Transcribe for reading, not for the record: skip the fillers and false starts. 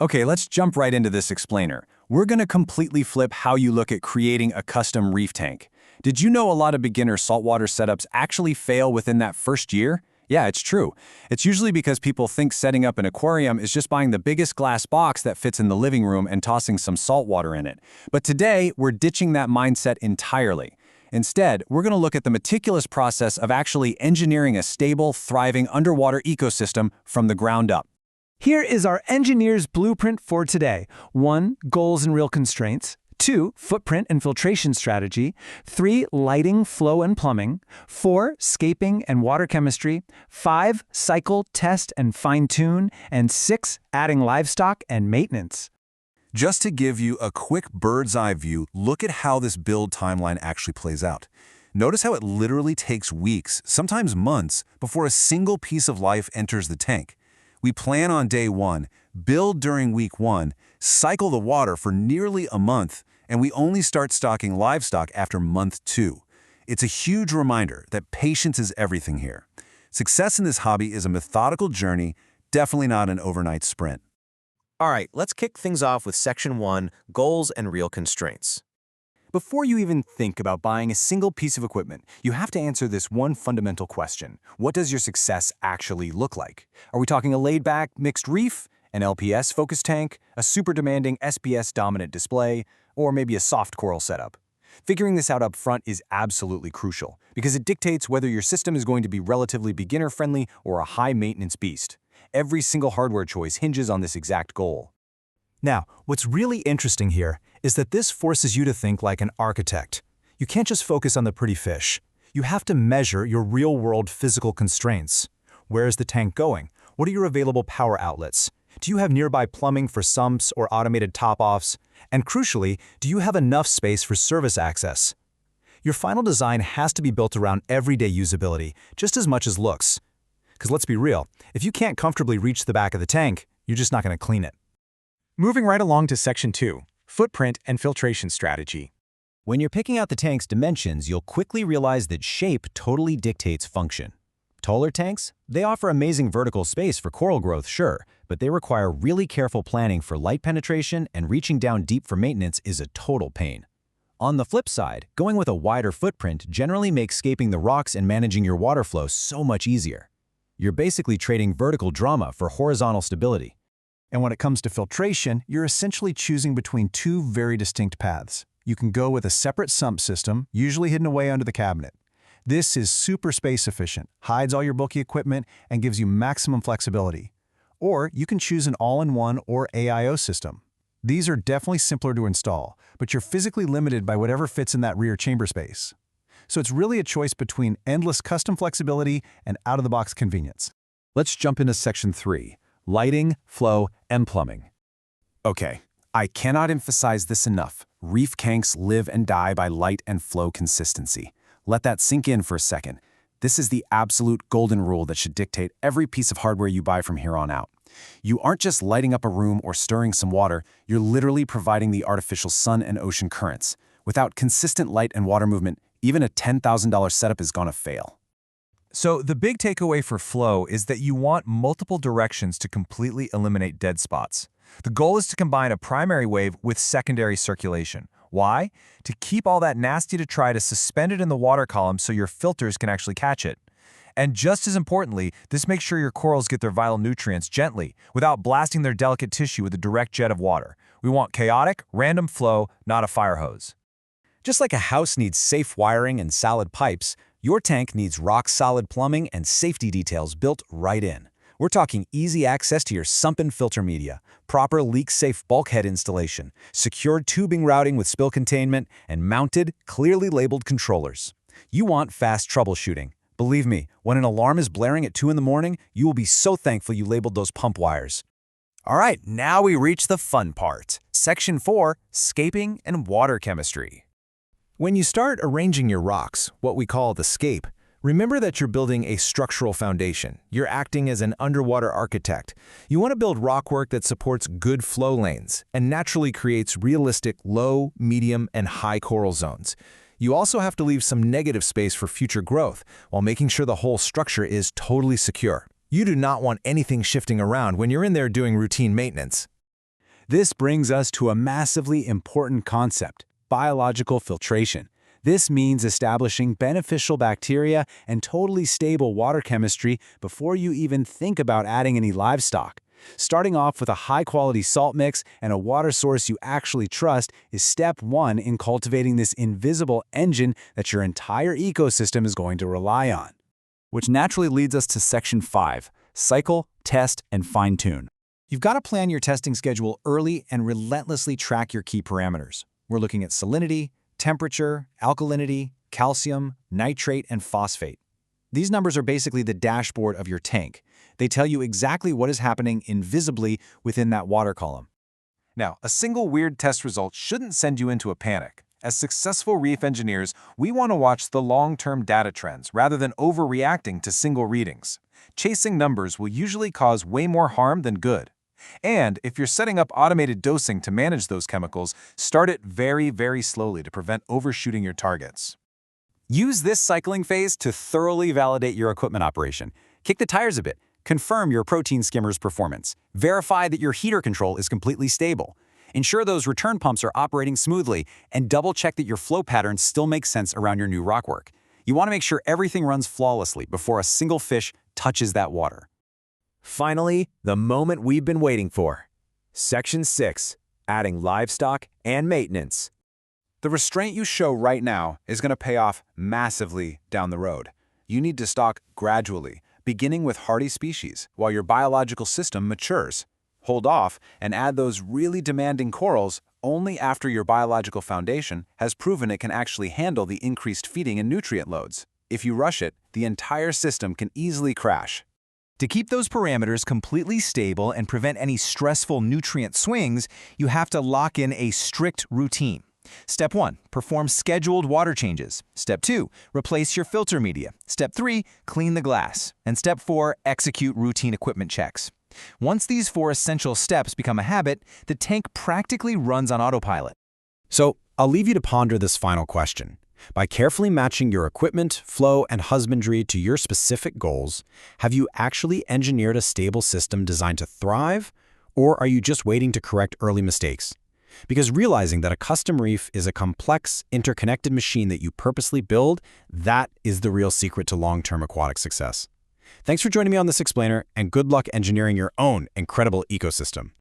Okay, let's jump right into this explainer. We're going to completely flip how you look at creating a custom reef tank. Did you know a lot of beginner saltwater setups actually fail within that first year? Yeah, it's true. It's usually because people think setting up an aquarium is just buying the biggest glass box that fits in the living room and tossing some salt water in it. But today, we're ditching that mindset entirely. Instead, we're going to look at the meticulous process of actually engineering a stable, thriving underwater ecosystem from the ground up. Here is our engineer's blueprint for today. 1. Goals and real constraints. 2. Footprint and filtration strategy. 3. Lighting, flow, and plumbing. 4. Scaping and water chemistry. 5. Cycle, test, and fine-tune. And 6. Adding livestock and maintenance. Just to give you a quick bird's eye view, look at how this build timeline actually plays out. Notice how it literally takes weeks, sometimes months, before a single piece of life enters the tank. We plan on day 1, build during week 1, cycle the water for nearly a month, and we only start stocking livestock after month 2. It's a huge reminder that patience is everything here. Success in this hobby is a methodical journey, definitely not an overnight sprint. All right, let's kick things off with Section 1, Goals and Real Constraints. Before you even think about buying a single piece of equipment, you have to answer this one fundamental question. What does your success actually look like? Are we talking a laid-back, mixed reef, an LPS-focused tank, a super demanding SPS-dominant display, or maybe a soft coral setup? Figuring this out up front is absolutely crucial, because it dictates whether your system is going to be relatively beginner-friendly or a high-maintenance beast. Every single hardware choice hinges on this exact goal. Now, what's really interesting here is that this forces you to think like an architect. You can't just focus on the pretty fish. You have to measure your real-world physical constraints. Where is the tank going? What are your available power outlets? Do you have nearby plumbing for sumps or automated top-offs? And crucially, do you have enough space for service access? Your final design has to be built around everyday usability, just as much as looks. Because let's be real, if you can't comfortably reach the back of the tank, you're just not going to clean it. Moving right along to Section 2, Footprint and Filtration Strategy. When you're picking out the tank's dimensions, you'll quickly realize that shape totally dictates function. Taller tanks? They offer amazing vertical space for coral growth, sure, but they require really careful planning for light penetration, and reaching down deep for maintenance is a total pain. On the flip side, going with a wider footprint generally makes scaping the rocks and managing your water flow so much easier. You're basically trading vertical drama for horizontal stability. And when it comes to filtration, you're essentially choosing between two very distinct paths. You can go with a separate sump system, usually hidden away under the cabinet. This is super space efficient, hides all your bulky equipment, and gives you maximum flexibility. Or you can choose an all-in-one or AIO system. These are definitely simpler to install, but you're physically limited by whatever fits in that rear chamber space. So it's really a choice between endless custom flexibility and out-of-the-box convenience. Let's jump into Section 3. Lighting, flow, and plumbing. Okay, I cannot emphasize this enough. Reef tanks live and die by light and flow consistency. Let that sink in for a second. This is the absolute golden rule that should dictate every piece of hardware you buy from here on out. You aren't just lighting up a room or stirring some water, you're literally providing the artificial sun and ocean currents. Without consistent light and water movement, even a $10,000 setup is gonna fail. So the big takeaway for flow is that you want multiple directions to completely eliminate dead spots. The goal is to combine a primary wave with secondary circulation. Why? To keep all that nasty detritus suspended in the water column so your filters can actually catch it. And just as importantly, this makes sure your corals get their vital nutrients gently, without blasting their delicate tissue with a direct jet of water. We want chaotic, random flow, not a fire hose. Just like a house needs safe wiring and solid pipes, your tank needs rock-solid plumbing and safety details built right in. We're talking easy access to your sump and filter media, proper leak-safe bulkhead installation, secured tubing routing with spill containment, and mounted, clearly labeled controllers. You want fast troubleshooting. Believe me, when an alarm is blaring at 2 in the morning, you will be so thankful you labeled those pump wires. All right, now we reach the fun part. Section 4, Scaping and Water Chemistry. When you start arranging your rocks, what we call the scape, remember that you're building a structural foundation. You're acting as an underwater architect. You want to build rockwork that supports good flow lanes and naturally creates realistic low, medium, and high coral zones. You also have to leave some negative space for future growth while making sure the whole structure is totally secure. You do not want anything shifting around when you're in there doing routine maintenance. This brings us to a massively important concept: biological filtration. This means establishing beneficial bacteria and totally stable water chemistry before you even think about adding any livestock. Starting off with a high-quality salt mix and a water source you actually trust is step one in cultivating this invisible engine that your entire ecosystem is going to rely on. Which naturally leads us to Section 5, cycle, test, and fine-tune. You've got to plan your testing schedule early and relentlessly track your key parameters. We're looking at salinity, temperature, alkalinity, calcium, nitrate, and phosphate. These numbers are basically the dashboard of your tank. They tell you exactly what is happening invisibly within that water column. Now, a single weird test result shouldn't send you into a panic. As successful reef engineers, we want to watch the long-term data trends rather than overreacting to single readings. Chasing numbers will usually cause way more harm than good. And if you're setting up automated dosing to manage those chemicals, start it very, very slowly to prevent overshooting your targets. Use this cycling phase to thoroughly validate your equipment operation. Kick the tires a bit. Confirm your protein skimmer's performance. Verify that your heater control is completely stable. Ensure those return pumps are operating smoothly, and double-check that your flow patterns still make sense around your new rockwork. You want to make sure everything runs flawlessly before a single fish touches that water. Finally, the moment we've been waiting for. Section 6, adding livestock and maintenance. The restraint you show right now is going to pay off massively down the road. You need to stock gradually, beginning with hardy species, while your biological system matures. Hold off and add those really demanding corals only after your biological foundation has proven it can actually handle the increased feeding and nutrient loads. If you rush it, the entire system can easily crash. To keep those parameters completely stable and prevent any stressful nutrient swings, you have to lock in a strict routine. Step 1, perform scheduled water changes. Step 2, replace your filter media. Step 3, clean the glass. And Step 4, execute routine equipment checks. Once these 4 essential steps become a habit, the tank practically runs on autopilot. So, I'll leave you to ponder this final question. By carefully matching your equipment, flow, and husbandry to your specific goals, have you actually engineered a stable system designed to thrive, or are you just waiting to correct early mistakes? Because realizing that a custom reef is a complex, interconnected machine that you purposely build, that is the real secret to long-term aquatic success. Thanks for joining me on this explainer, and good luck engineering your own incredible ecosystem.